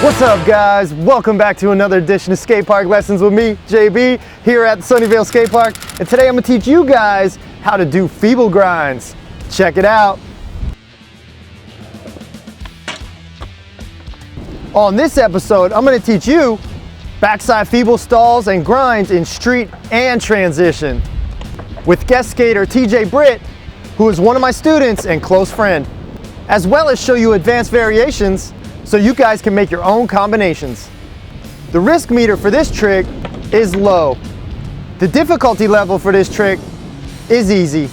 What's up, guys? Welcome back to another edition of Skatepark Lessons with me, JB, here at the Sunnyvale Skatepark. And today I'm gonna teach you guys how to do feeble grinds. Check it out. On this episode, I'm gonna teach you backside feeble stalls and grinds in street and transition with guest skater TJ Britt, who is one of my students and close friend, as well as show you advanced variations so you guys can make your own combinations. The risk meter for this trick is low. The difficulty level for this trick is easy.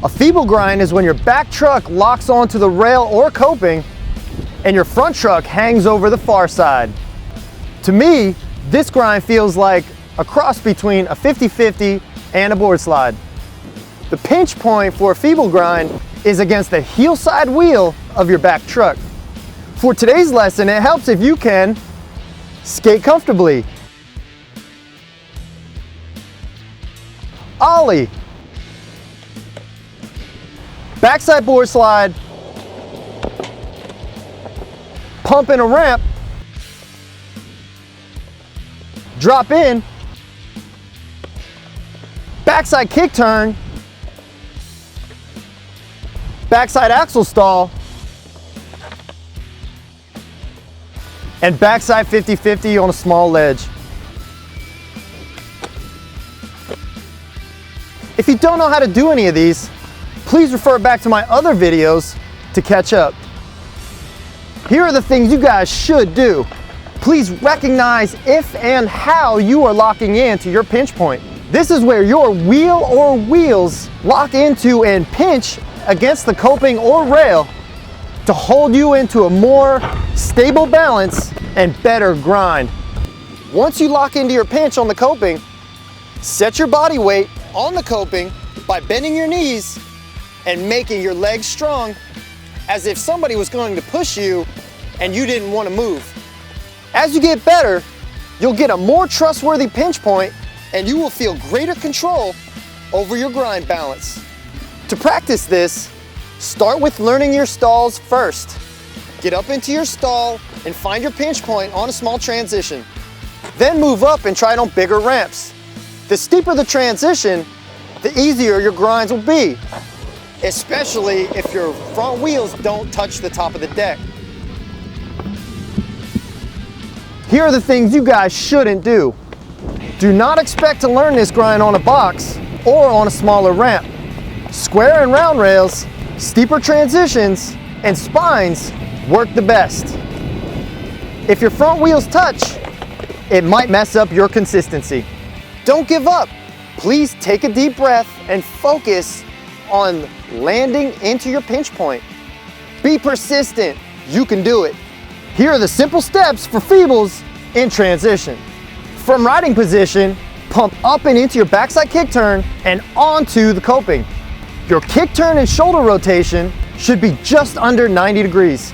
A feeble grind is when your back truck locks onto the rail or coping and your front truck hangs over the far side. To me, this grind feels like a cross between a 50-50 and a board slide. The pinch point for a feeble grind is against the heel side wheel of your back truck. For today's lesson, it helps if you can skate comfortably, ollie, backside board slide, pump in a ramp, drop in, backside kick turn, backside axle stall, and backside 50-50 on a small ledge. If you don't know how to do any of these, please refer back to my other videos to catch up. Here are the things you guys should do. Please recognize if and how you are locking into your pinch point. This is where your wheel or wheels lock into and pinch against the coping or rail to hold you into a more stable balance and better grind. Once you lock into your pinch on the coping, set your body weight on the coping by bending your knees and making your legs strong as if somebody was going to push you and you didn't want to move. As you get better, you'll get a more trustworthy pinch point and you will feel greater control over your grind balance. To practice this, start with learning your stalls first. Get up into your stall and find your pinch point on a small transition. Then move up and try it on bigger ramps. The steeper the transition, the easier your grinds will be, especially if your front wheels don't touch the top of the deck. Here are the things you guys shouldn't do. Do not expect to learn this grind on a box or on a smaller ramp. Square and round rails, steeper transitions, and spines work the best. If your front wheels touch, it might mess up your consistency. Don't give up. Please take a deep breath and focus on landing into your pinch point. Be persistent. You can do it. Here are the simple steps for feebles in transition. From riding position, pump up and into your backside kick turn and onto the coping. Your kick turn and shoulder rotation should be just under 90 degrees.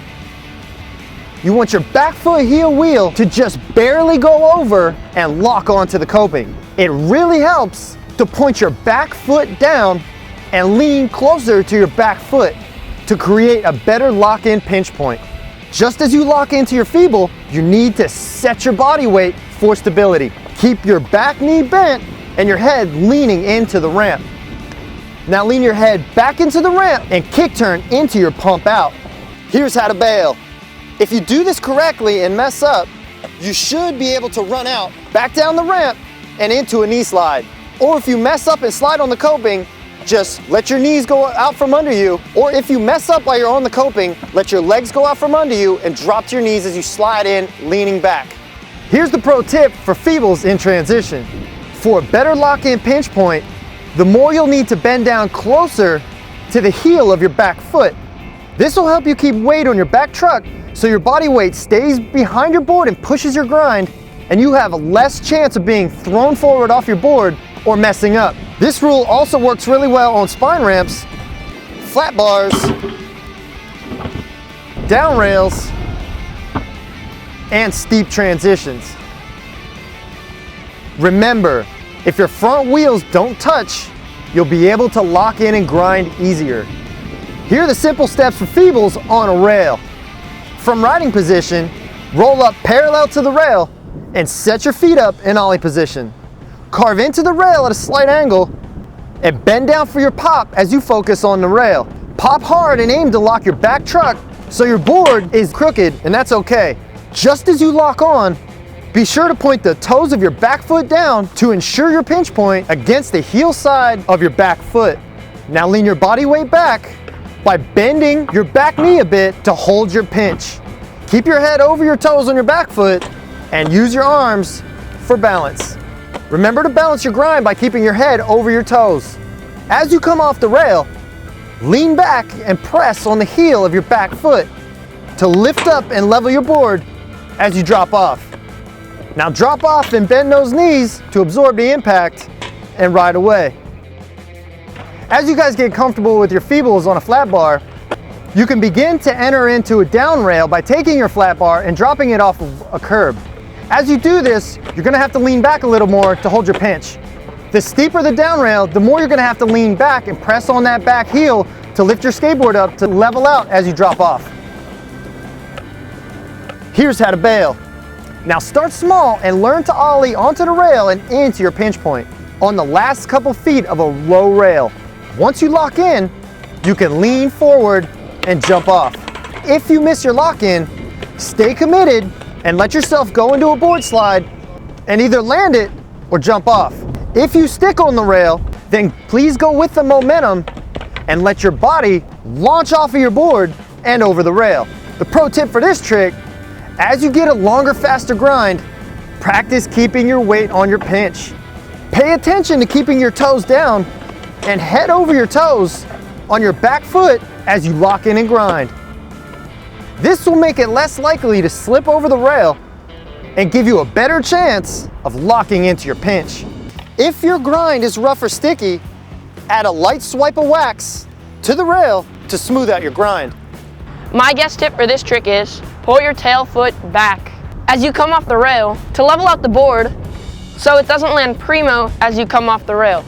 You want your back foot heel wheel to just barely go over and lock onto the coping. It really helps to point your back foot down and lean closer to your back foot to create a better lock-in pinch point. Just as you lock into your feeble, you need to set your body weight for stability. Keep your back knee bent and your head leaning into the ramp. Now lean your head back into the ramp and kick turn into your pump out. Here's how to bail. If you do this correctly and mess up, you should be able to run out, back down the ramp, and into a knee slide. Or if you mess up and slide on the coping, just let your knees go out from under you. Or if you mess up while you're on the coping, let your legs go out from under you and drop to your knees as you slide in, leaning back. Here's the pro tip for feebles in transition. For a better lock-in pinch point, the more you'll need to bend down closer to the heel of your back foot. This will help you keep weight on your back truck so your body weight stays behind your board and pushes your grind, and you have a less chance of being thrown forward off your board or messing up. This rule also works really well on spine ramps, flat bars, down rails, and steep transitions. Remember, if your front wheels don't touch, you'll be able to lock in and grind easier. Here are the simple steps for feebles on a rail. From riding position, Roll up parallel to the rail and set your feet up in ollie position. Carve into the rail at a slight angle and bend down for your pop as you focus on the rail. Pop hard and aim to lock your back truck so your board is crooked, and that's okay. Just as you lock on, be sure to point the toes of your back foot down to ensure your pinch point against the heel side of your back foot. Now lean your body weight back by bending your back knee a bit to hold your pinch. Keep your head over your toes on your back foot and use your arms for balance. Remember to balance your grind by keeping your head over your toes. As you come off the rail, lean back and press on the heel of your back foot to lift up and level your board as you drop off. Now drop off and bend those knees to absorb the impact and ride away. As you guys get comfortable with your feebles on a flat bar, you can begin to enter into a down rail by taking your flat bar and dropping it off of a curb. As you do this, you're gonna have to lean back a little more to hold your pinch. The steeper the down rail, the more you're gonna have to lean back and press on that back heel to lift your skateboard up to level out as you drop off. Here's how to bail. Now start small and learn to ollie onto the rail and into your pinch point on the last couple feet of a low rail. Once you lock in, you can lean forward and jump off. If you miss your lock in, stay committed and let yourself go into a board slide and either land it or jump off. If you stick on the rail, then please go with the momentum and let your body launch off of your board and over the rail. The pro tip for this trick: as you get a longer, faster grind, practice keeping your weight on your pinch. Pay attention to keeping your toes down and head over your toes on your back foot as you lock in and grind. This will make it less likely to slip over the rail and give you a better chance of locking into your pinch. If your grind is rough or sticky, add a light swipe of wax to the rail to smooth out your grind. My guest tip for this trick is pull your tail foot back as you come off the rail to level out the board so it doesn't land primo as you come off the rail.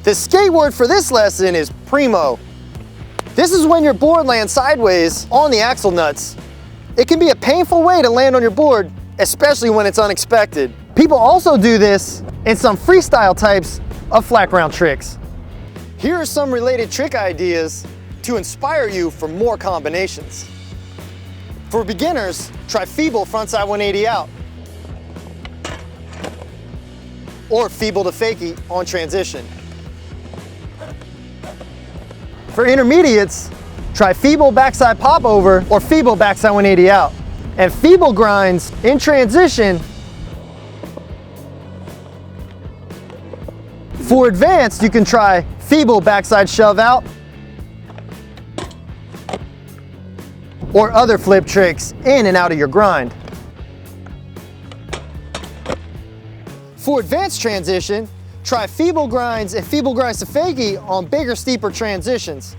The skate word for this lesson is primo. This is when your board lands sideways on the axle nuts. It can be a painful way to land on your board, especially when it's unexpected. People also do this in some freestyle types of flat ground tricks. Here are some related trick ideas to inspire you for more combinations. For beginners, try Feeble frontside 180 out, or Feeble to fakie on transition. For intermediates, try Feeble backside pop over or Feeble backside 180 out. And Feeble grinds in transition. For advanced, you can try Feeble backside shove out or other flip tricks in and out of your grind. For advanced transition, try Feeble grinds and Feeble grinds to fakie on bigger, steeper transitions.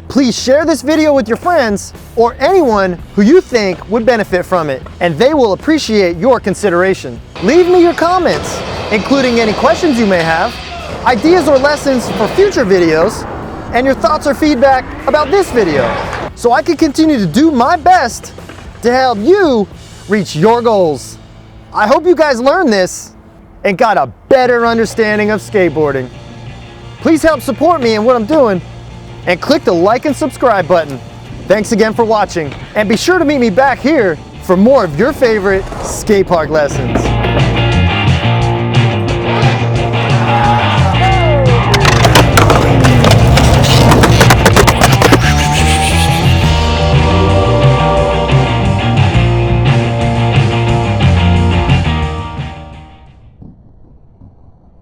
Please share this video with your friends or anyone who you think would benefit from it, and they will appreciate your consideration. Leave me your comments, including any questions you may have, ideas or lessons for future videos, and your thoughts or feedback about this video, so I can continue to do my best to help you reach your goals. I hope you guys learned this and got a better understanding of skateboarding. Please help support me in what I'm doing and click the like and subscribe button. Thanks again for watching, and be sure to meet me back here for more of your favorite skate park lessons.